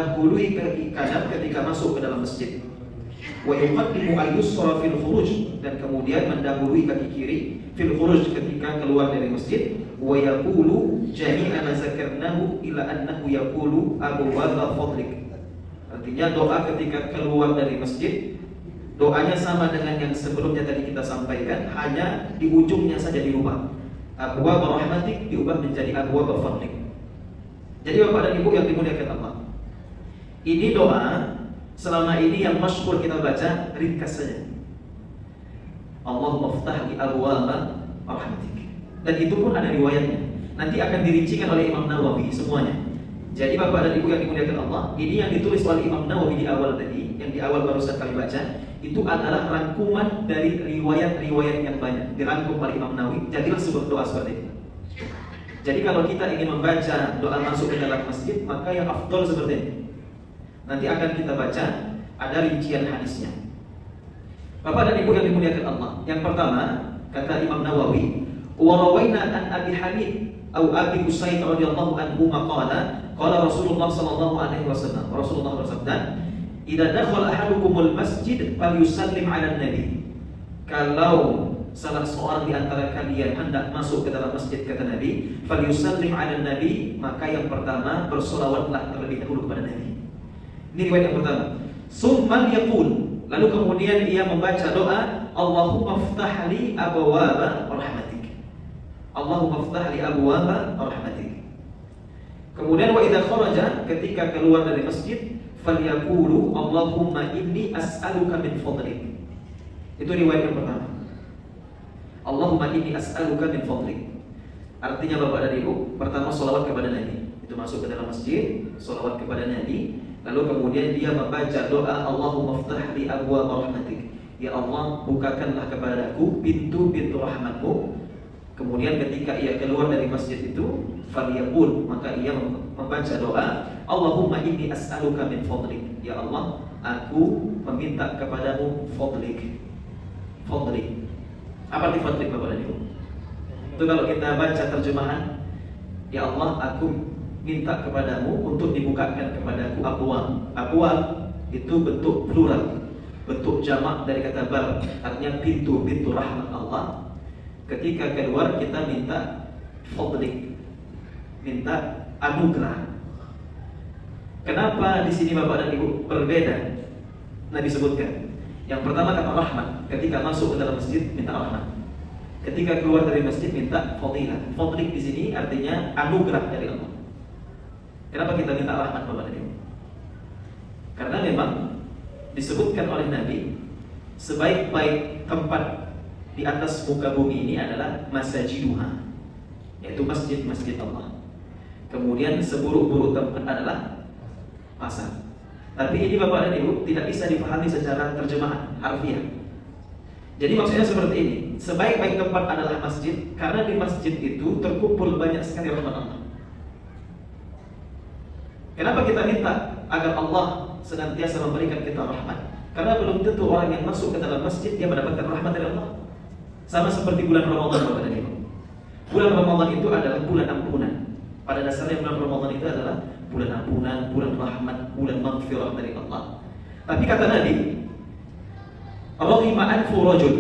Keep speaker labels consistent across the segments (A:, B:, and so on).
A: dahului kaki kanan ketika masuk ke dalam masjid. Wa yuqaddimu al-yusra fil khuruj, dan kemudian mendahului kaki kiri fil khuruj ketika keluar dari masjid. Wa yaqulu jami'a ma zakarnahu ila annahu yaqulu abwaaba fadlik. Artinya doa ketika keluar dari masjid, doanya sama dengan yang sebelumnya tadi kita sampaikan, hanya di ujungnya saja dirubah. Abwaaba rahmatik diubah menjadi abwaaba fadlik. Jadi Bapak dan Ibu yang dimuliakan Allah, ini doa selama ini yang masyhur kita baca ringkas saja. Allahumma ftah li abwaaba rahmatik. Dan itu pun ada riwayatnya. Nanti akan dirincikan oleh Imam Nawawi semuanya. Jadi Bapak dan Ibu yang dimuliakan Allah, ini yang ditulis oleh Imam Nawawi di awal tadi, yang di awal barusan kami baca, itu adalah rangkuman dari riwayat-riwayat yang banyak, dirangkum oleh Imam Nawawi. Jadilah sebuah doa seperti ini. Jadi kalau kita ingin membaca doa masuk ke dalam masjid, maka yang afdol seperti ini. Nanti akan kita baca, ada rincian hadisnya. Bapak dan Ibu yang dimuliakan Allah, yang pertama kata Imam Nawawi, wa rawaina an Abi Hamid atau Abi Usaid radhiyallahu anhu maqala qala Rasulullah sallallahu alaihi wasallam, Rasulullah bersabda, idza dakhala ahadukumul masjid falyusallim 'alan nabi. Kalau salah seorang di antara kalian hendak masuk ke dalam masjid, kata Nabi, falyusallim 'alan nabi, maka yang pertama bersolawatlah terlebih dahulu kepada Nabi. Ini riwayat yang pertama. Summal yaqul, lalu kemudian ia membaca doa, Allahumma ftah li abwaaba rahmatik. Allahumma ftah li abwaaba rahmatik. Kemudian wa idza kharaja, ketika keluar dari masjid, falyaqulu Allahumma inni as'aluka min fadlik. Itu riwayat yang pertama. Allahumma inni as'aluka min fadlik. Artinya Bapak dan Ibu, pertama sholawat kepada Nabi. Itu masuk ke dalam masjid, sholawat kepada Nabi. Lalu kemudian dia membaca doa Allahumma ftah li abwaaba rahmatik. Ya Allah, bukakanlah kepadaku pintu-pintu rahmatmu. Kemudian ketika ia keluar dari masjid itu, falyaqul, maka ia membaca doa Allahumma inni as'aluka min fadlik. Ya Allah, aku meminta kepadamu fadlik. Fadlik. Apa arti fadlik Bapak dan Ibu? Itu kalau kita baca terjemahan, ya Allah, aku minta kepadamu untuk dibukakan kepadaku abwab. Abwab itu bentuk plural, bentuk jamak dari kata bab, artinya pintu-pintu rahmat Allah. Ketika keluar kita minta fadlik, minta anugerah. Kenapa di sini Bapak dan Ibu berbeda? Nah, disebutkan. Yang pertama kata rahmat, ketika masuk ke dalam masjid minta rahmat. Ketika keluar dari masjid minta fadilah. Fadlik di sini artinya anugerah dari Allah. Kenapa kita minta rahmat Bapak dan Ibu? Karena memang disebutkan oleh Nabi, sebaik-baik tempat di atas muka bumi ini adalah masajiduha, yaitu masjid-masjid Allah. Kemudian seburuk-buruk tempat adalah pasar. Tapi ini Bapak dan Ibu tidak bisa dipahami secara terjemahan harfiah. Jadi maksudnya seperti ini, sebaik-baik tempat adalah masjid, karena di masjid itu terkumpul banyak sekali rahmat Allah. Kenapa kita minta agar Allah senantiasa memberikan kita rahmat? Karena belum tentu orang yang masuk ke dalam masjid dia mendapatkan rahmat dari Allah. Sama seperti bulan Ramadan Bapak dan Ibu. Bulan Ramadan itu adalah bulan ampunan. Pada dasarnya bulan Ramadan itu adalah bulan ampunan, bulan rahmat, bulan maghfirah dari Allah. Tapi kata Nabi, Raghima anfu rajul,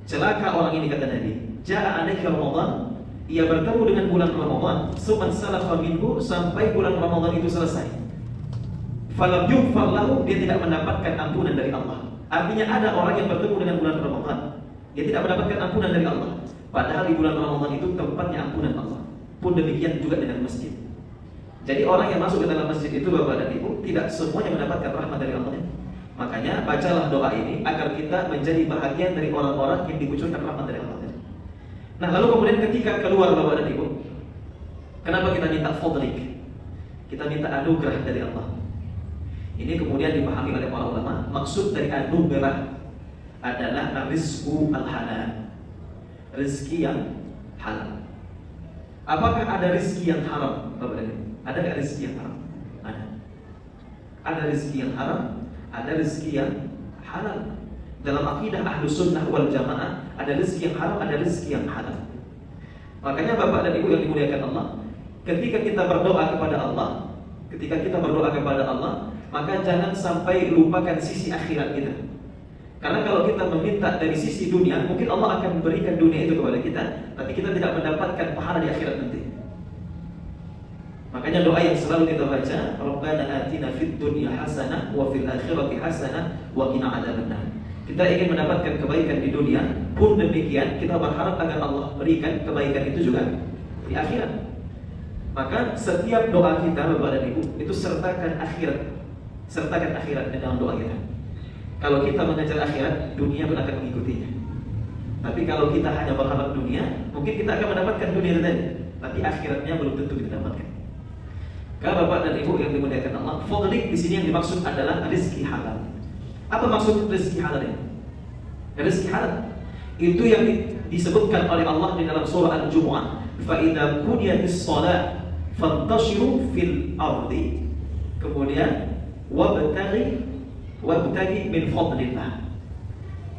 A: celaka orang ini, kata Nabi, Ja'a alaihi Ramadan, ia bertemu dengan bulan Ramadan, suman salafa minhu, sampai bulan Ramadan itu selesai. Falam yughfar lahu, dia tidak mendapatkan ampunan dari Allah. Artinya ada orang yang bertemu dengan bulan Ramadan, dia tidak mendapatkan ampunan dari Allah. Padahal di bulan Ramadan itu tempatnya ampunan Allah. Pun demikian juga dengan masjid. Jadi orang yang masuk ke dalam masjid itu Bapak dan Ibu, tidak semuanya mendapatkan rahmat dari Allah. Makanya bacalah doa ini agar kita menjadi bahagian dari orang-orang yang dikucurkan rahmat dari Allah. Nah, lalu kemudian ketika keluar Bapak dan Ibu, kenapa kita minta fadlik? Kita minta anugerah dari Allah. Ini kemudian dipahami oleh para ulama, maksud dari anugerah adalah rizqu al-halal, rezeki yang halal. Apakah ada rezeki yang haram Bapak dan Ibu? Ada nggak rezeki yang haram? Ada. Ada rezeki yang haram, ada rezeki yang halal. Dalam akidah Ahlus Sunnah wal Jamaah, ada rezeki yang haram, ada rezeki yang halal. Makanya Bapak dan Ibu yang dimuliakan Allah, ketika kita berdoa kepada Allah, Ketika kita berdoa kepada Allah, maka jangan sampai lupakan sisi akhirat kita. Karena kalau kita meminta dari sisi dunia, mungkin Allah akan memberikan dunia itu kepada kita, tapi kita tidak mendapatkan pahala di akhirat nanti. Makanya doa yang selalu kita baca, Rabbana atina fid dunya hasanah wa fil akhirati hasanah wa qina adzabannar. Kita ingin mendapatkan kebaikan di dunia, pun demikian kita berharap agar Allah berikan kebaikan itu juga di akhirat. Maka setiap doa kita Bapak dan Ibu itu sertakan akhirat di dalam doa kita. Kalau kita mengejar akhirat, dunia pun akan mengikutinya. Tapi kalau kita hanya berharap dunia, mungkin kita akan mendapatkan dunia tadi, tapi akhiratnya belum tentu kita dapatkan. Kalau Bapak dan Ibu yang dimuliakan Allah, fadlik di sini yang dimaksud adalah rezeki halal. Apa maksud rezeki halal ini? Rezeki halal itu yang disebutkan oleh Allah di dalam surah Al-Jumu'ah, fa idza qudiyatis shalah fantashiru fil ardi, kemudian wabtaghi min fadlillah.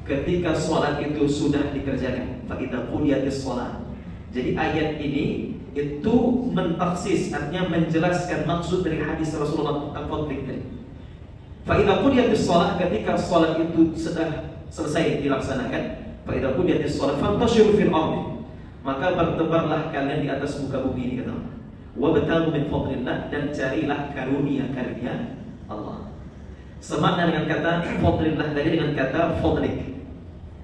A: Ketika salat itu sudah dikerjakan, fa idza qudiyatis shalah. Jadi ayat ini itu mentaksis, artinya menjelaskan maksud dari hadis Rasulullah tentang fadlik tadi. Fa idza qudiyatis shalah, ketika salat itu sudah selesai dilaksanakan, fa idza qudiyatis shalah fantashiru fil ardi, maka bertebarlah kalian di atas muka bumi ini, kata Allah. Wabtaghu min fadlillah, dan carilah karunia-karunia Allah. Semakna dengan kata fadlillah tadi dengan kata fadlik.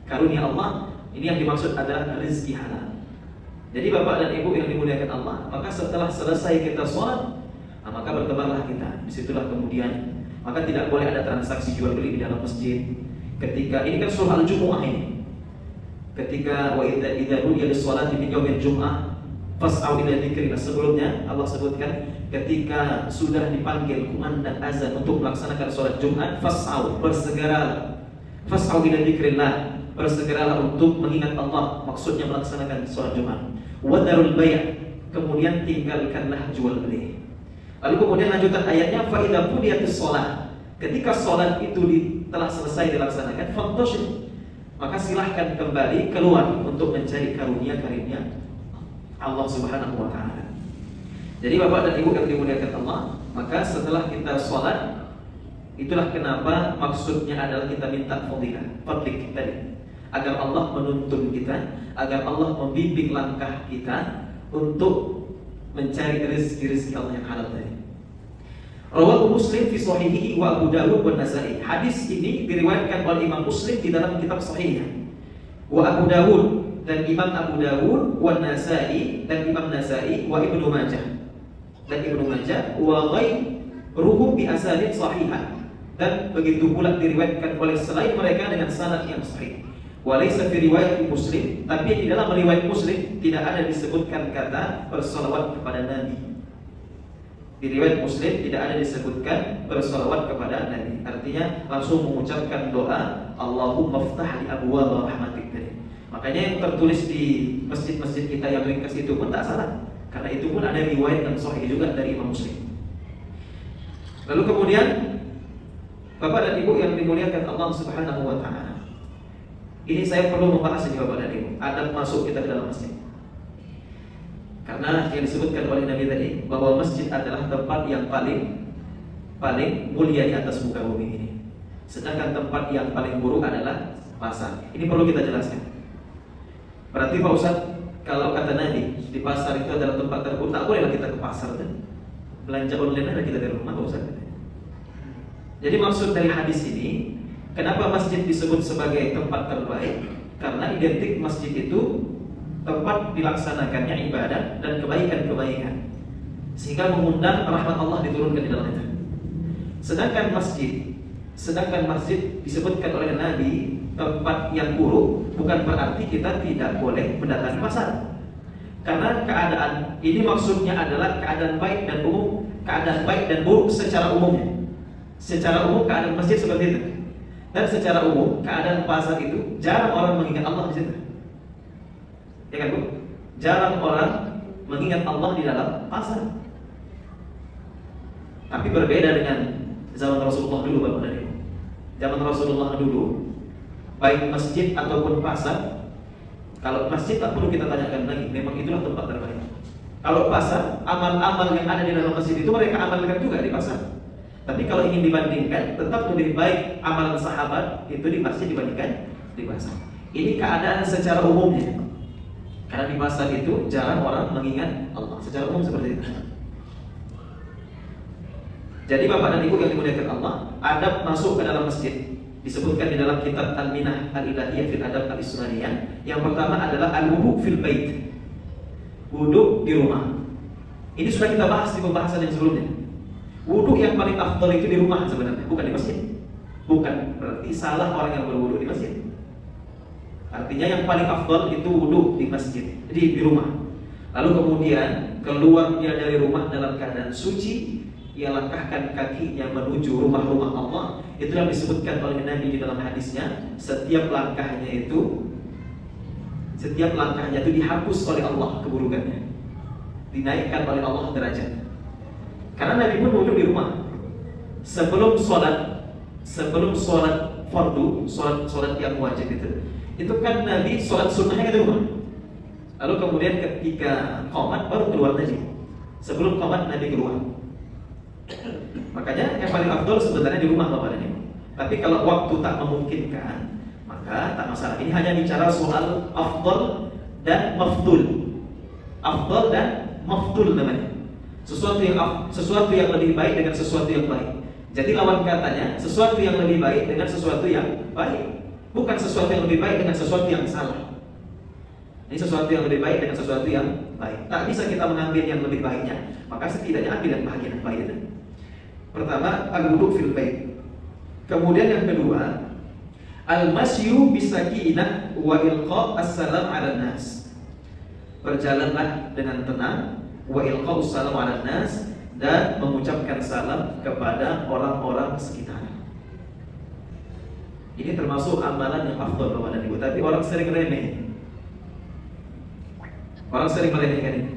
A: Karunia Allah ini yang dimaksud adalah rezeki halal. Jadi Bapak dan Ibu yang dimuliakan Allah, maka setelah selesai kita sholat, maka bertebarlah kita. Disitulah kemudian, maka tidak boleh ada transaksi jual beli di dalam masjid. Ketika ini kan surah Al-Jumu'ah ini. Ketika wa idza nudiya lis-shalati min yaumil jum'ah fas'au ila dzikrillah. Sebelumnya Allah sebutkan ketika sudah dipanggil kumandang azan untuk melaksanakan sholat Jumat, fas'au, bersegeralah. Fas'au ila dzikrillah, bersegeralah untuk mengingat Allah, maksudnya melaksanakan sholat Jumat. Wadarul bay', kemudian tinggalkanlah jual beli. Lalu kemudian lanjutan ayatnya, fa idza qudiyatis shalah, ketika sholat itu telah selesai dilaksanakan, fantashir, maka silahkan kembali keluar untuk mencari karunia-karunia Allah Subhanahu wa ta'ala. Jadi Bapak dan Ibu yang dimuliakan Allah, maka setelah kita sholat, itulah kenapa maksudnya adalah kita minta fadlik tadi, agar Allah menuntun kita, agar Allah membimbing langkah kita untuk mencari rezeki Allah yang halal tadi. Rawahu Muslim fi sahihihi wa Abu Dawud wa Nasa'i. Hadis ini diriwayatkan oleh Imam Muslim di dalam kitab sahihnya. Wa Abu Dawud, dan Imam Abu Dawud, wa Nasa'i, dan Imam Nasa'i, wa Ibnu Majah, dan Ibnu Majah, wa ghairuhum bi asanid sahihah, dan begitu pula diriwayatkan oleh selain mereka dengan sanad yang sahih. Walaysa fi riwayat Muslim, tapi di dalam riwayat Muslim tidak ada disebutkan kata bersolawat kepada Nabi. Di riwayat Muslim tidak ada disebutkan bersolawat kepada Nabi. Artinya langsung mengucapkan doa Allahumma ftah li abwaab rahmatik tadi. Makanya yang tertulis di masjid-masjid kita yang ringkas itu pun tak salah, karena itu pun ada riwayat yang sahih juga dari Imam Muslim. Lalu kemudian Bapak dan Ibu yang dimuliakan Allah Subhanahu wa ta'ala, ini saya perlu membahas ini Bapak dan Ibu, adab masuk kita ke dalam masjid. Karena yang disebutkan oleh Nabi tadi, bahwa masjid adalah tempat yang paling mulia di atas muka bumi ini. Sedangkan tempat yang paling buruk adalah pasar. Ini perlu kita jelaskan. Berarti Pak Ustaz, kalau kata Nabi di pasar itu adalah tempat terburuk, tak bolehlah kita ke pasar dan belanja online ada kita di rumah, Pak Ustaz. Jadi maksud dari hadis ini, kenapa masjid disebut sebagai tempat terbaik? Karena identik masjid itu tempat dilaksanakannya ibadah dan kebaikan-kebaikan, sehingga mengundang rahmat Allah diturunkan di dalamnya. Sedangkan masjid disebutkan oleh Nabi tempat yang buruk, bukan berarti kita tidak boleh mendatangi pasar. Karena keadaan ini maksudnya adalah keadaan baik dan umum, keadaan baik dan buruk secara umum. Secara umum keadaan masjid seperti itu. Dan secara umum keadaan pasar itu jarang orang mengingat Allah di situ. Ya kan Bu? Jarang orang mengingat Allah di dalam pasar. Tapi berbeda dengan zaman Rasulullah dulu Bapak dan Ibu. Zaman Rasulullah dulu, baik masjid ataupun pasar, kalau masjid tak perlu kita tanyakan lagi, memang itulah tempat terbaik. Kalau pasar, amal-amal yang ada di dalam masjid itu mereka amalkan juga di pasar. Tapi kalau ingin dibandingkan, tetap lebih baik amalan sahabat itu di masjid dibandingkan di pasar. Ini keadaan secara umumnya. Karena di pasar itu jarang orang mengingat Allah. Secara umum seperti itu. Jadi Bapak dan Ibu yang dimuliakan Allah, adab masuk ke dalam masjid disebutkan di dalam kitab Al-Minah Al-Ilahiyah fil Adab Al-Islamiyah. Yang pertama adalah al-wudu fil bait. Wudu di rumah. Ini sudah kita bahas di pembahasan yang sebelumnya. Wudu yang paling afdal itu di rumah sebenarnya, bukan di masjid. Bukan berarti salah orang yang berwudu di masjid. Artinya yang paling afdal itu wudu di masjid, di rumah. Lalu kemudian keluar dia dari rumah dalam keadaan suci, ia langkahkan kakinya menuju rumah-rumah Allah. Itu yang disebutkan oleh Nabi di dalam hadisnya, setiap langkahnya itu dihapus oleh Allah keburukannya, dinaikkan oleh Allah derajat. Karena Nabi pun wudu di rumah. Sebelum sholat fardu, sholat yang wajib itu kan Nabi sholat sunnahnya di rumah. Lalu kemudian ketika qomat baru keluar Nabi. Sebelum qomat Nabi keluar. Makanya yang paling afdol sebenarnya di rumah Bapak dan Ibu. Tapi kalau waktu tak memungkinkan, maka tak masalah. Ini hanya bicara soal afdol dan mafdul. Afdol dan mafdul namanya. Sesuatu yang lebih baik dengan sesuatu yang baik. Jadi lawan katanya sesuatu yang lebih baik dengan sesuatu yang baik, bukan sesuatu yang lebih baik dengan sesuatu yang salah. Ini sesuatu yang lebih baik dengan sesuatu yang baik. Tak bisa kita mengambil yang lebih baiknya, maka setidaknya ambil yang bahagian yang baik itu. Pertama, al-wudu fil bait. Kemudian yang kedua, al-masyu bisakinah wa ilqa as-salam 'alan nas. Berjalanlah dengan tenang, wa ilqa'u salam 'alan nas, dan mengucapkan salam kepada orang-orang sekitar. Ini termasuk amalan yang afdal Bapak dan Ibu, tapi orang sering remeh. Orang sering meremehkan ini.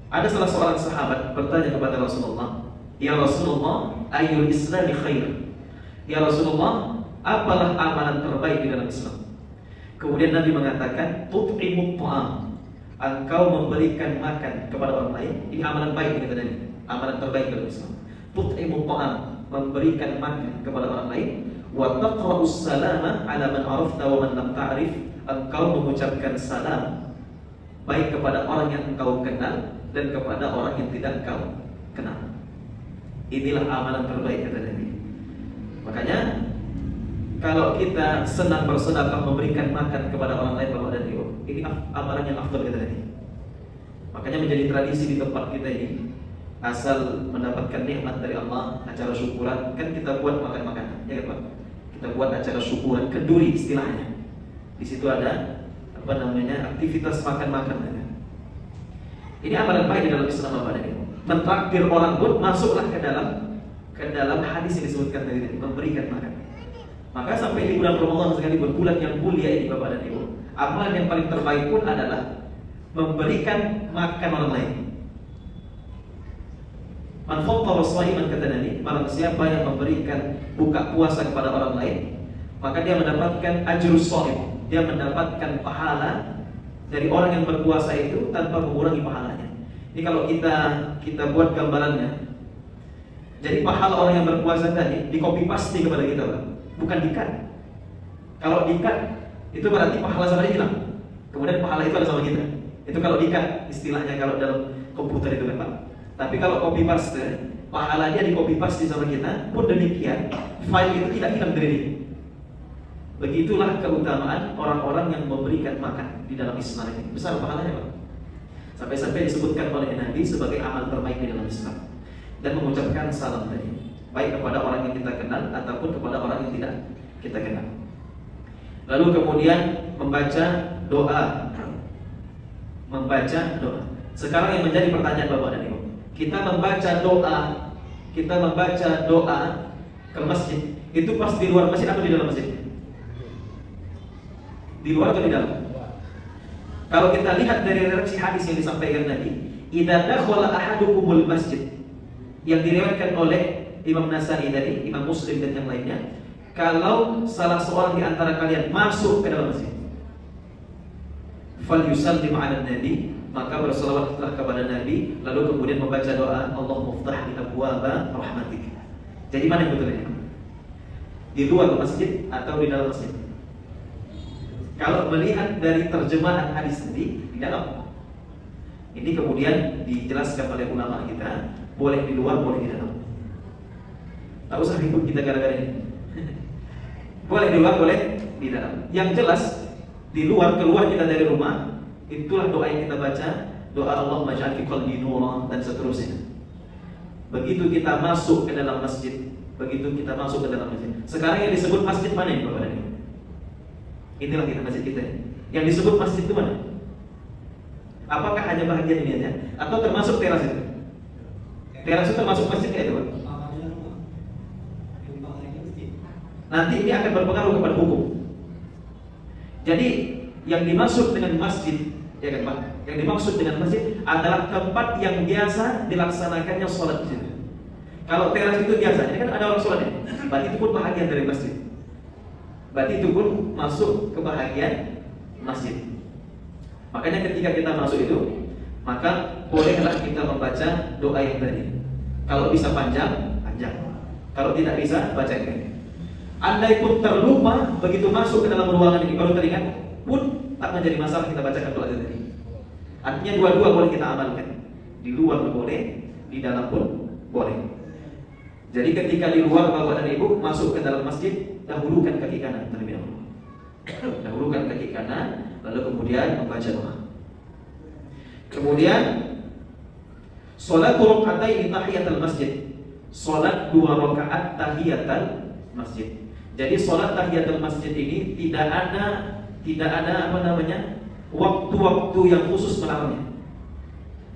A: Ada salah seorang sahabat bertanya kepada Rasulullah, "Ya Rasulullah, ayyul islami khair?" Ya Rasulullah, apalah amalan terbaik di dalam Islam? Kemudian Nabi mengatakan, "Tut'imut ta'am." Engkau memberikan makan kepada orang lain. Ini amalan baik, kata Nabi. Amalan terbaik dalam Islam. Tut'imut ta'am, memberikan makan kepada orang lain. Wa taqra'us salama 'ala man 'arafta wa man lam ta'rif. Engkau mengucapkan salam baik kepada orang yang engkau kenal dan kepada orang yang tidak engkau kenal. Inilah amalan terbaik, kata Nabi. Makanya kalau kita senang bersedekah memberikan makan kepada orang lain, Bapak dan Ibu, ini amalan yang afdal, kata Nabi. Makanya menjadi tradisi di tempat kita ini, asal mendapatkan nikmat dari Allah, acara syukuran, kan kita buat makan-makanan, ya kan Pak? Kita buat acara syukuran, kenduri istilahnya. Di situ ada aktivitas makan-makan. Ini amalan baik di dalam Islam, Bapak dan Ibu. Mentraktir orang pun masuklah ke dalam hadis yang disebutkan tadi, memberikan makan. Maka sampai di bulan Ramadan sekalipun, bulan yang mulia ini Bapak dan Ibu, amalan yang paling terbaik pun adalah memberikan makan orang lain. Man fattara sha'iman, kata Nabi, barang siapa yang memberikan buka puasa kepada orang lain, maka dia mendapatkan ajrus sha'im. Dia mendapatkan pahala dari orang yang berpuasa itu tanpa mengurangi pahalanya. Ini kalau kita buat gambarannya. Jadi pahala orang yang berpuasa tadi di copy paste kepada kita, Pak. Bukan di-cut. Kalau di-cut itu berarti pahala sama dia hilang. Kemudian pahala itu ada sama kita. Itu kalau di-cut istilahnya kalau dalam komputer itu kan, Pak. Tapi kalau copy paste, pahalanya di copy paste sama kita, pun demikian file itu tidak hilang dari dia. Begitulah keutamaan orang-orang yang memberikan makan di dalam Islam ini. Besar pahalanya, Pak. Sampai-sampai disebutkan oleh Nabi sebagai amal terbaik di dalam Islam. Dan mengucapkan salam tadi, baik kepada orang yang kita kenal ataupun kepada orang yang tidak kita kenal. Lalu kemudian membaca doa. Sekarang yang menjadi pertanyaan Bapak dan Ibu, kita membaca doa ke masjid, itu pas di luar masjid atau di dalam masjid? Di luar atau di dalam? Kalau kita lihat dari redaksi hadis yang disampaikan tadi, idza dakhala ahadukumul masjid, yang diriwayatkan oleh Imam Nasai tadi, Imam Muslim dan yang lainnya, kalau salah seorang di antara kalian masuk ke dalam masjid, falyusallim 'ala nabi, maka berselawatlah kepada Nabi, lalu kemudian membaca doa Allah muftah li abwaba rahmatik. Jadi mana yang betulnya? Di luar masjid atau di dalam masjid? Kalau melihat dari terjemahan hadis tadi, di dalam. Ini kemudian dijelaskan oleh ulama kita, boleh di luar, boleh di dalam. Tak usah ribut kita gara-gara ini. Boleh di luar, boleh di dalam. Yang jelas di luar, keluar kita dari rumah, itulah doa yang kita baca, doa Allah maj'al fi qalbi nuran dan seterusnya. Begitu kita masuk ke dalam masjid, sekarang yang disebut masjid mana ini Bapak dan Ibu? Inilah kita masjid kita. Yang disebut masjid itu mana? Apakah hanya bahagian ini aja? Atau termasuk teras itu? Teras itu termasuk masjid kayak itu Pak? Nanti ini akan berpengaruh kepada hukum. Jadi yang dimaksud dengan masjid, ya kan Pak? Yang dimaksud dengan masjid adalah tempat yang biasa dilaksanakannya sholat di situ. Kalau teras itu biasa, ini kan ada orang sholat ya. Berarti itu pun bahagian dari masjid. Berarti itu pun masuk ke bahagian masjid. Makanya ketika kita masuk itu, maka bolehlah kita membaca doa yang tadi. Kalau bisa panjang, panjang. Kalau tidak bisa, baca yang pendek. Andai pun terlupa begitu masuk ke dalam ruangan ini baru teringat, pun tak menjadi masalah kita bacakan doa itu tadi. Artinya dua-dua boleh kita amalkan. Di luar pun boleh, di dalam pun boleh. Jadi ketika di luar Bapak dan Ibu masuk ke dalam masjid, dahulukan kaki kanan terlebih dahulu. Dahulukan kaki kanan, lalu kemudian membaca doa. Kemudian sholatul raka'ataini tahiyatul masjid. Salat 2 rakaat tahiyatul masjid. Jadi salat tahiyatul masjid ini tidak ada waktu-waktu yang khusus melarangnya.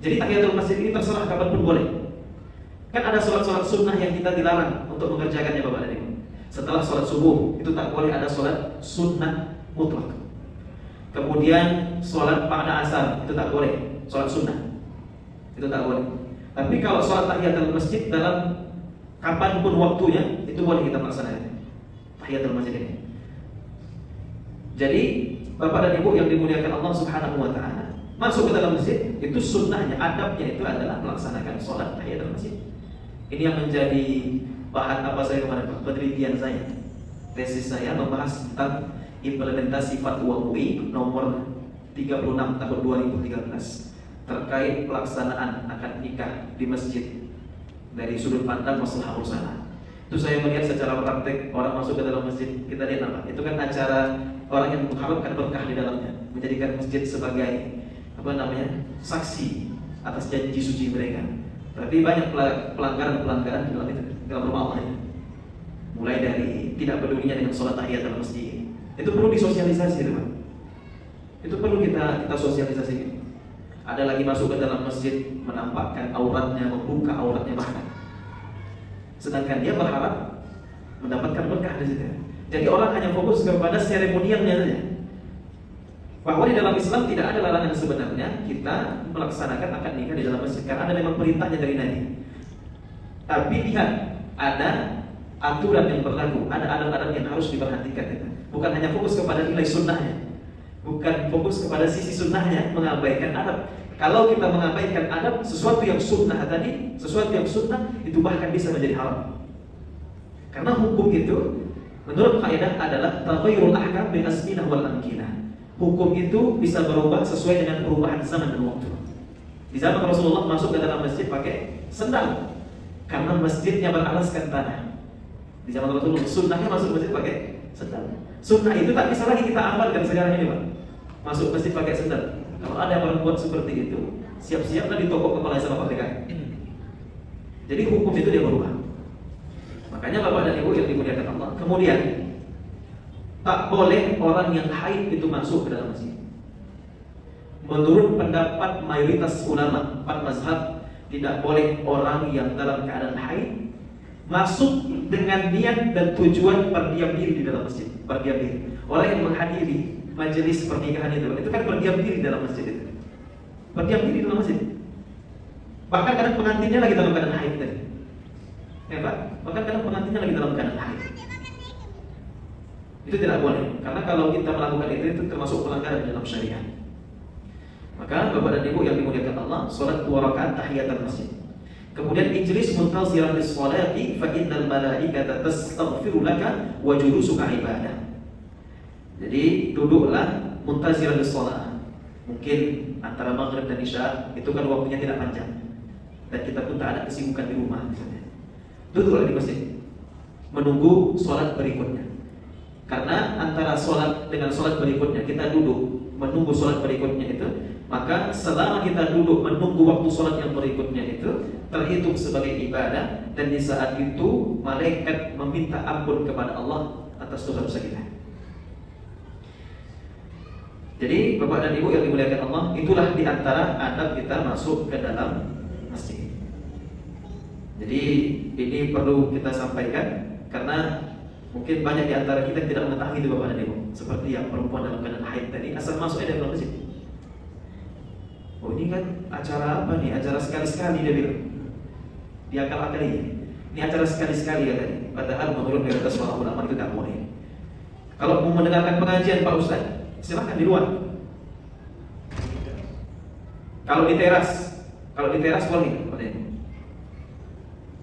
A: Jadi tahiyatul masjid ini terserah kapan pun boleh. Kan ada sholat-sholat sunnah yang kita dilarang untuk mengerjakannya Bapak dan Ibu. Setelah sholat subuh itu tak boleh ada sholat sunnah mutlak. Kemudian sholat pada asar itu tak boleh, sholat sunnah itu tak boleh. Tapi kalau sholat tahiyatul masjid dalam kapanpun waktunya itu boleh kita melaksanakan tahiyatul masjid ini. Jadi Bapak dan Ibu yang dimuliakan Allah Subhanahu wa taala, masuk ke dalam masjid itu sunnahnya, adabnya itu adalah melaksanakan sholat tahiyatul masjid. Ini yang menjadi bahan apa saya kemarin Pak, penelitian saya. Tesis saya membahas tentang implementasi fatwa MUI nomor 36 tahun 2013 terkait pelaksanaan akad nikah di masjid dari sudut pandang maslahah mursala. Itu saya melihat secara praktek orang masuk ke dalam masjid, kita lihat apa? Itu kan acara orang yang mengharapkan berkah di dalamnya, menjadikan masjid sebagai saksi atas janji suci mereka. Tapi banyak pelanggaran di dalam itu, dalam rumah Allah ini. Mulai dari tidak pedulinya dengan sholat tahiyatul masjid. Itu perlu disosialisasi teman. Itu perlu kita sosialisasi. Ada lagi masuk ke dalam masjid menampakkan auratnya, membuka auratnya bahkan. Sedangkan dia berharap mendapatkan berkah di situ. Jadi orang hanya fokus kepada seremonialnya saja. Bahwa di dalam Islam tidak ada larangan sebenarnya kita melaksanakan akad nikah di dalam masjid karena ada memang perintahnya dari Nabi. Tapi lihat, ada aturan yang berlaku, ada adab-adab yang harus diperhatikan. Bukan hanya fokus kepada nilai sunnahnya, bukan fokus kepada sisi sunnahnya, mengabaikan adab. Kalau kita mengabaikan adab, sesuatu yang sunnah tadi, sesuatu yang sunnah itu bahkan bisa menjadi haram. Karena hukum itu menurut kaidah adalah taghayyurul ahkam bi azminah wal amkinah. Hukum itu bisa berubah sesuai dengan perubahan zaman dan waktu. Di zaman Rasulullah masuk ke dalam masjid pakai sendal karena masjidnya beralaskan tanah. Di zaman Rasulullah sunnahnya masuk masjid pakai sendal. Sunnah itu tak bisa lagi kita amalkan sekarang ini Pak. Masuk masjid pakai sendal. Kalau ada orang buat seperti itu, siap-siaplah ditokok kepala sama KPK. Jadi hukum itu dia berubah. Makanya Bapak dan Ibu yang dimuliakan Allah, kemudian tak boleh orang yang haid itu masuk ke dalam masjid. Menurut pendapat mayoritas ulama 4 mazhab, tidak boleh orang yang dalam keadaan haid masuk dengan niat dan tujuan berdiam diri di dalam masjid. Berdiam diri. Orang yang menghadiri majelis pernikahan itu kan berdiam diri di dalam masjid itu. Berdiam diri di dalam masjid. Bahkan kadang pengantinnya lagi dalam keadaan haid tadi. Ya Pak, bahkan kadang pengantinnya lagi dalam keadaan haid. Itu tidak boleh, karena kalau kita melakukan itu termasuk pelanggaran dalam syariat. Maka Bapak dan Ibu yang dimuliakan Allah, salat 2 rakaat tahiyatul masjid. Kemudian ijlis muntaziran lis-sholati fa innal malaikata tastaghfiru laka wa julusuka ibadah. Jadi duduklah muntaziran lis-shalah. Mungkin antara maghrib dan isya itu kan waktunya tidak panjang. Dan kita pun tak ada kesibukan di rumah misalnya. Duduklah di masjid menunggu sholat berikutnya. Karena antara sholat dengan sholat berikutnya kita duduk menunggu sholat berikutnya itu, maka selama kita duduk menunggu waktu sholat yang berikutnya itu terhitung sebagai ibadah, dan di saat itu malaikat meminta ampun kepada Allah atas dosa-dosa kita. Jadi Bapak dan Ibu yang dimuliakan Allah, itulah di antara adab kita masuk ke dalam masjid. Jadi ini perlu kita sampaikan karena mungkin banyak di antara kita yang tidak mengetahui itu Bapak dan Ibu. Seperti yang perempuan dalam keadaan haid tadi, asal masuknya dalam masjid. Oh ini kan acara apa nih? Acara sekali-sekali dia bilang. Dia akal-akali. Ini acara sekali-sekali ya tadi. Padahal menurut mayoritas para ulama itu tidak boleh. Kalau mau mendengarkan pengajian Pak Ustaz, silakan di luar. Kalau di teras boleh.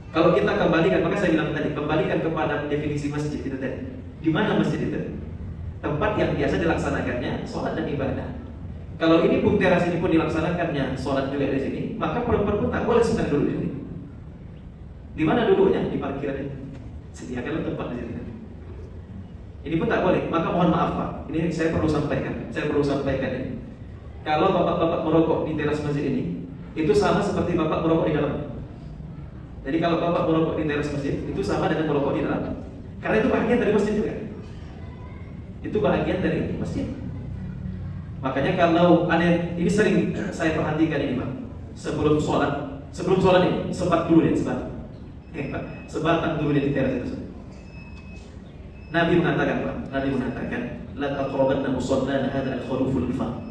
A: Kalau kita kembalikan, maka saya bilang tadi, kembalikan kepada definisi masjid itu tadi. Di mana masjid itu? Tempat yang biasa dilaksanakannya sholat dan ibadah. Kalau ini pun teras ini pun dilaksanakannya sholat juga di sini, maka perempuan pun tak boleh sedang duduk di sini. Di mana duduknya? Di parkiran ini. Sediakanlah tempat di sini. Ini pun tak boleh. Maka mohon maaf Pak, ini saya perlu sampaikan ini. Kalau bapak-bapak merokok di teras masjid ini, itu sama seperti bapak merokok di dalam. Jadi kalau bapak merokok di teras masjid, itu sama dengan merokok di dalam. Karena itu bagian dari masjid juga. Itu bagian dari masjid. Makanya kalau ada, ini sering saya perhatikan ini Pak. Sebelum sholat ini, sebat dulu deh, sebatang dulu deh di teras itu. Nabi mengatakan Pak, la taqrabanna musallana hadzal khuluful fam.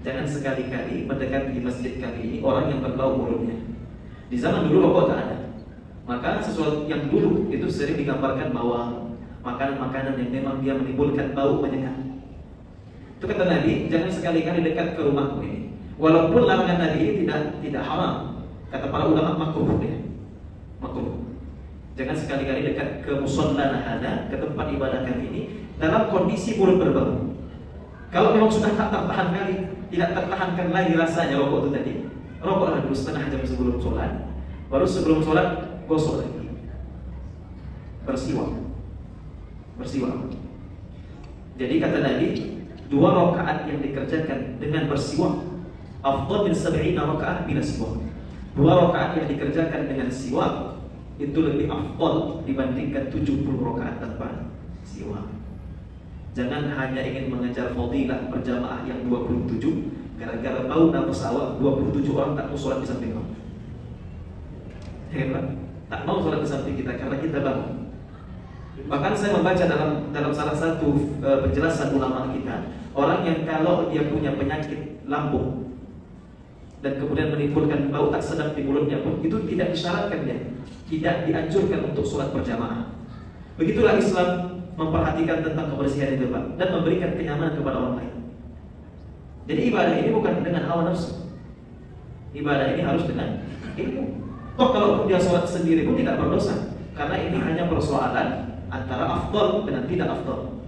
A: Jangan sekali-kali mendekati di masjid kami ini orang yang berbau mulutnya. Di zaman dulu rokok tak ada. Maka sesuatu yang dulu itu sering digambarkan bahwa makanan-makanan yang memang dia menimbulkan bau menyengat. Itu kata Nabi, jangan sekali-kali dekat ke rumahku ini. Walaupun larangan Nabi ini tidak haram. Kata para ulama makruh ya. Makruh. Jangan sekali-kali dekat ke musallana hada, ke tempat ibadah kami ini dalam kondisi mulut berbau. Kalau memang sudah tak tertahan kali, tidak tertahankan lagi rasanya rokok itu tadi, rokoklah dulu setengah jam sebelum sholat. Baru sebelum sholat gosok lagi, bersiwak. Jadi kata Nabi, 2 rakaat yang dikerjakan dengan bersiwak afdal min 70 rakaat bila siwak. 2 rakaat yang dikerjakan dengan siwak itu lebih afdal dibandingkan 70 rakaat tanpa siwak. Jangan hanya ingin mengejar fadilah berjamaah yang 27 gara-gara bau nafas awak 27 orang tak mau sholat di samping kamu. Hebat, tak mau sholat di samping kita karena kita bangun. Bahkan saya membaca dalam salah satu penjelasan ulama kita, orang yang kalau dia punya penyakit lambung dan kemudian menimbulkan bau tak sedap di mulutnya pun itu tidak disyaratkan dia, tidak dianjurkan untuk sholat berjamaah. Begitulah Islam memperhatikan tentang kebersihan itu Pak, dan memberikan kenyamanan kepada orang lain. Jadi ibadah ini bukan dengan hawa nafsu. Ibadah ini harus dengan ilmu. Toh kalau dia sholat sendiri pun tidak berdosa, karena ini hanya persoalan antara afdal dengan tidak afdal.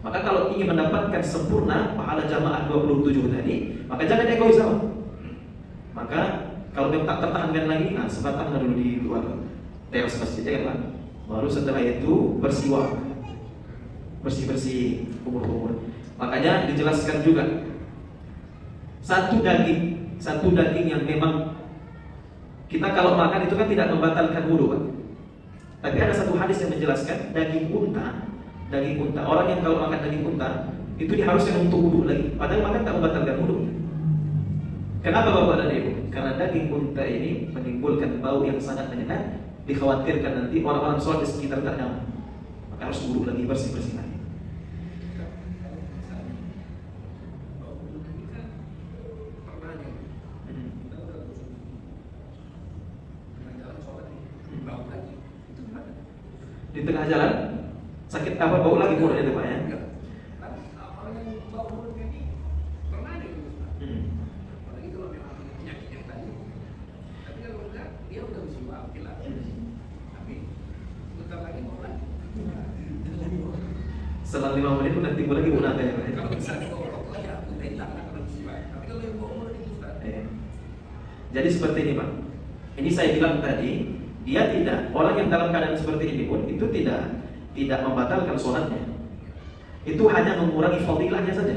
A: Maka kalau ingin mendapatkan sempurna pahala jamaah 27 tadi, maka jangan egois Pak. Maka kalau memang tak tertahankan lagi, sebatanglah dulu di luar teras masjid ya kan Pak. Baru setelah itu bersiwak, bersih-bersih umur-umur. Makanya dijelaskan juga satu daging yang memang kita kalau makan itu kan tidak membatalkan wudu Pak. Tapi ada satu hadis yang menjelaskan daging unta, orang yang kalau makan daging unta itu diharuskan untuk wudu lagi. Padahal makan tak membatalkan wudu. Kenapa Bapak dan Ibu? Karena daging unta ini menimbulkan bau yang sangat menyengat, dikhawatirkan nanti orang-orang sholat di sekitar tak nyaman. Maka harus wudu lagi, bersih-bersih lagi. Di tengah jalan sakit apa bau lagi mulutnya itu Pak ya?
B: Orang yang bau mulutnya ini pernah ada laki-laki. Tapi bentar lagi mau lagi.
A: Selang 5 menit udah timbul lagi munafik ya, Pak.
B: Kalau bisa rokok ya tidak akan bisa. Tapi kalau yang bohong itu Ustaz.
A: Jadi seperti ini, Pak. Ini saya bilang tadi, dia tidak, orang yang dalam keadaan seperti ini pun itu tidak membatalkan sholatnya. Itu hanya mengurangi fadilahnya saja.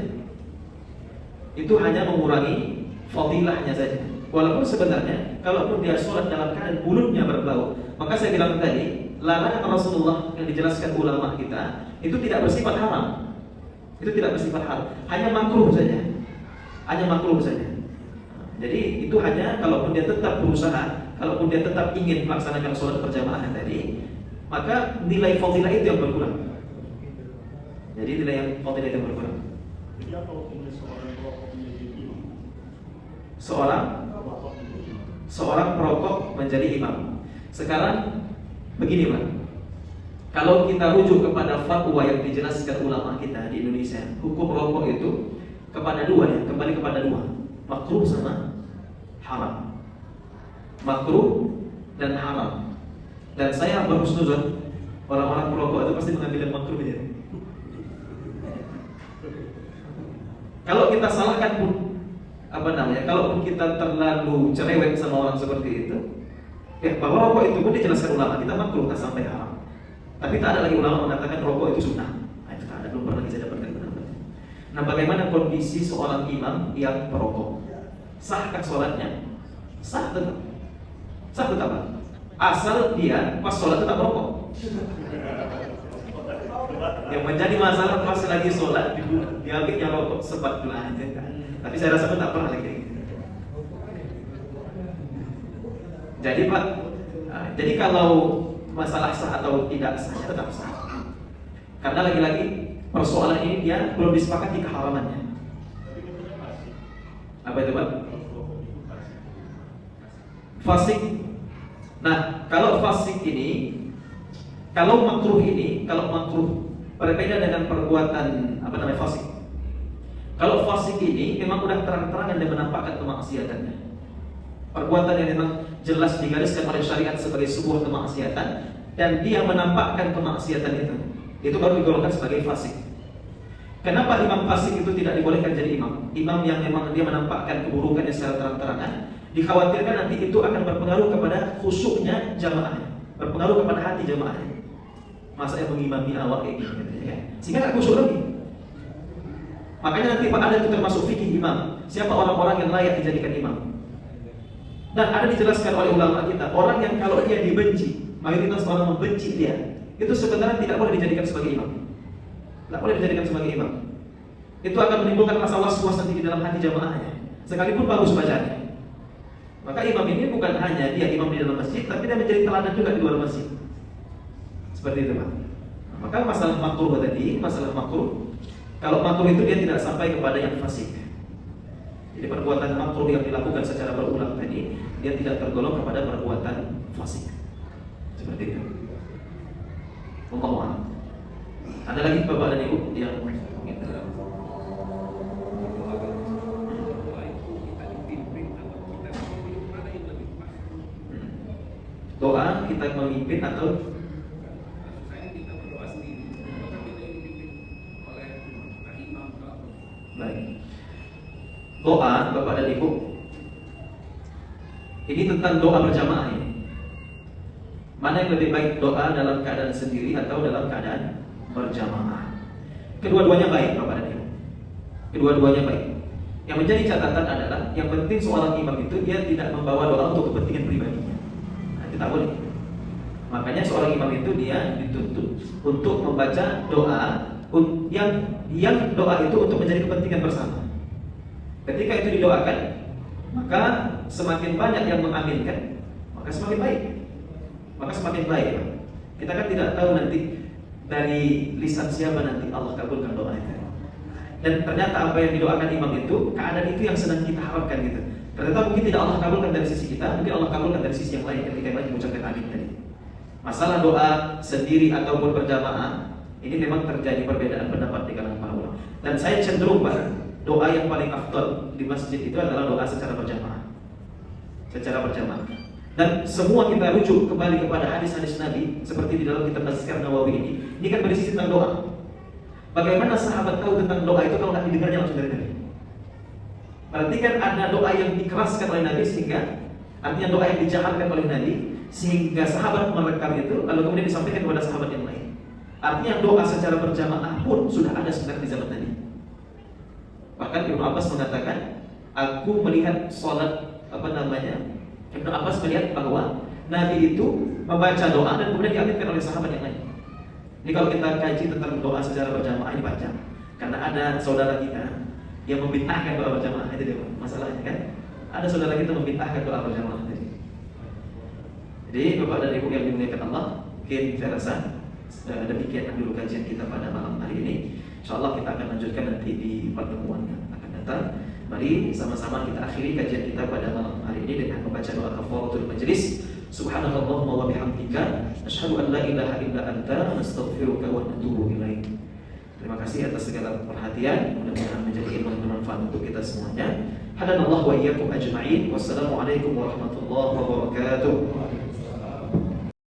A: Itu hanya mengurangi fadilahnya saja. Walaupun sebenarnya kalaupun dia sholat dalam keadaan mulutnya berbau, maka saya bilang tadi, larangan Rasulullah yang dijelaskan ulama kita itu tidak bersifat haram. Itu tidak bersifat haram, hanya makruh saja. Hanya makruh saja. Jadi itu hanya kalaupun dia tetap berusaha, kalaupun dia tetap ingin melaksanakan sholat berjamaah tadi, maka nilai fadilah itu yang berkurang. Jadi nilai yang fadilah itu yang berkurang.
C: Jadi apa hukumnya seorang perokok menjadi imam?
A: Seorang perokok menjadi imam. Sekarang begini, Pak. Kalau kita rujuk kepada fatwa yang dijelaskan ulama kita di Indonesia, hukum rokok itu kepada dua ya, kembali kepada dua, makruh sama haram. Makruh dan haram. Dan saya berhusnuzon orang-orang perokok itu pasti mengambil yang makruh aja. Kalau kita salahkan pun kalaupun kita terlalu cerewet sama orang seperti itu, ya bahwa rokok itu pun dijelaskan ulama kita makruh tak sampai haram. Tapi tak ada lagi ulama mengatakan rokok itu sunnah. Nah, itu tak ada, belum pernah saya dapatkan pendapat. Nah, bagaimana kondisi seorang imam yang perokok? Sahkah sholatnya? Sah tetap. Sah tetap. Asal dia pas sholat tetap merokok. Yang menjadi masalah pas lagi sholat diambilnya rokok sempat belanja. Tapi saya rasa tak pernah lagi. Jadi Pak, jadi kalau masalah sah atau tidak sah tetap sah. Karena lagi-lagi persoalan ini dia belum disepakati keharamannya. Apa itu Pak? Fasik. Nah, kalau fasik ini, kalau makruh berbeda dengan perbuatan fasik. Kalau fasik ini memang sudah terang-terangan dan menampakkan kemaksiatannya. Perbuatan yang memang jelas digariskan oleh syariat sebagai sebuah kemaksiatan dan dia menampakkan kemaksiatan itu baru digolongkan sebagai fasik. Kenapa imam fasik itu tidak dibolehkan jadi imam? Imam yang memang dia menampakkan keburukannya secara terang-terangan, dikhawatirkan nanti itu akan berpengaruh kepada khusyuknya jamaah, berpengaruh kepada hati jamaahnya. Masa yang mengimami awak kayak gini, ya? Sehingga nggak khusyuk lagi. Makanya nanti Pak ada itu termasuk fikih imam. Siapa orang-orang yang layak dijadikan imam? Dan ada dijelaskan oleh ulama kita, orang yang kalau dia dibenci, mayoritas orang membenci dia, itu sebenarnya tidak boleh dijadikan sebagai imam. Tidak boleh dijadikan sebagai imam. Itu akan menimbulkan rasa was-was nanti di dalam hati jamaahnya, sekalipun bagus bacanya. Maka imam ini bukan hanya dia imam di dalam masjid, tapi dia menjadi teladan juga di luar masjid. Seperti itu Pak. Maka masalah makruh tadi, masalah makruh, kalau makruh itu dia tidak sampai kepada yang fasik. Jadi perbuatan makruh yang dilakukan secara berulang tadi, dia tidak tergolong kepada perbuatan fasik. Seperti itu. Wallahu a'lam. Ada lagi Bapak dan Ibu yang doa kita memimpin atau
B: kita berdoa sendiri, kita dipimpin oleh imam.
A: Baik. Doa Bapak dan Ibu, ini tentang doa berjamaah ya. Mana yang lebih baik, doa dalam keadaan sendiri atau dalam keadaan berjamaah? Kedua-duanya baik Bapak dan Ibu. Kedua-duanya baik. Yang menjadi catatan adalah yang penting seorang imam itu dia tidak membawa doa untuk kepentingan pribadinya. Nah, itu tak boleh. Makanya seorang imam itu dia dituntut untuk membaca doa yang doa itu untuk menjadi kepentingan bersama. Ketika itu didoakan, maka semakin banyak yang mengaminkan, maka semakin baik. Maka semakin baik. Kita kan tidak tahu nanti dari lisan siapa nanti Allah kabulkan doa itu. Dan ternyata apa yang didoakan imam itu, keadaan itu yang sedang kita harapkan gitu. Ternyata mungkin tidak Allah kabulkan dari sisi kita, mungkin Allah kabulkan dari sisi yang lain ketika yang lain mengucapkan amin tadi. Masalah doa sendiri ataupun berjamaah, ini memang terjadi perbedaan pendapat di kalangan para ulama. Dan saya cenderung pada doa yang paling afdal di masjid itu adalah doa secara berjamaah. Secara berjamaah. Dan semua kita rujuk kembali kepada hadis-hadis Nabi seperti di dalam kitab Azkar Nawawi ini. Ini kan berisi tentang doa. Bagaimana sahabat tahu tentang doa itu kalau nggak didengarnya langsung dari Nabi? Berarti kan ada doa yang dikeraskan oleh Nabi sehingga artinya doa yang dijaharkan oleh Nabi sehingga sahabat merekam itu lalu kemudian disampaikan kepada sahabat yang lain. Artinya doa secara berjamaah pun sudah ada sebenarnya di zaman Nabi. Bahkan Ibnu Abbas mengatakan, aku melihat sholat Ibnu Abbas melihat bahwa Nabi itu membaca doa dan kemudian diaminkan oleh sahabat yang lain. Ini kalau kita kaji tentang doa secara berjamaah ini panjang, karena ada saudara kita yang membid'ahkan doa berjamaah, itu dia masalahnya kan. Ada saudara kita membid'ahkan doa berjamaah tadi. Jadi Bapak dan Ibu yang dimuliakan Allah, mungkin saya rasa demikian dulu kajian kita pada malam hari ini. InsyaAllah kita akan lanjutkan nanti di pertemuan yang akan datang. Mari sama-sama kita akhiri kajian kita pada malam hari ini dengan membaca doa kafaratul majlis. Subhanallahumma wa bihamdika asyhadu an la ilaha illa anta nastaghfiruka wa natubu ilaik. Terima kasih atas segala perhatian. Mudah-mudahan menjadi ilmu yang bermanfaat untuk kita semuanya. Hadanallahu wa iyyakum ajma'in. Wassalamualaikum warahmatullahi wabarakatuh.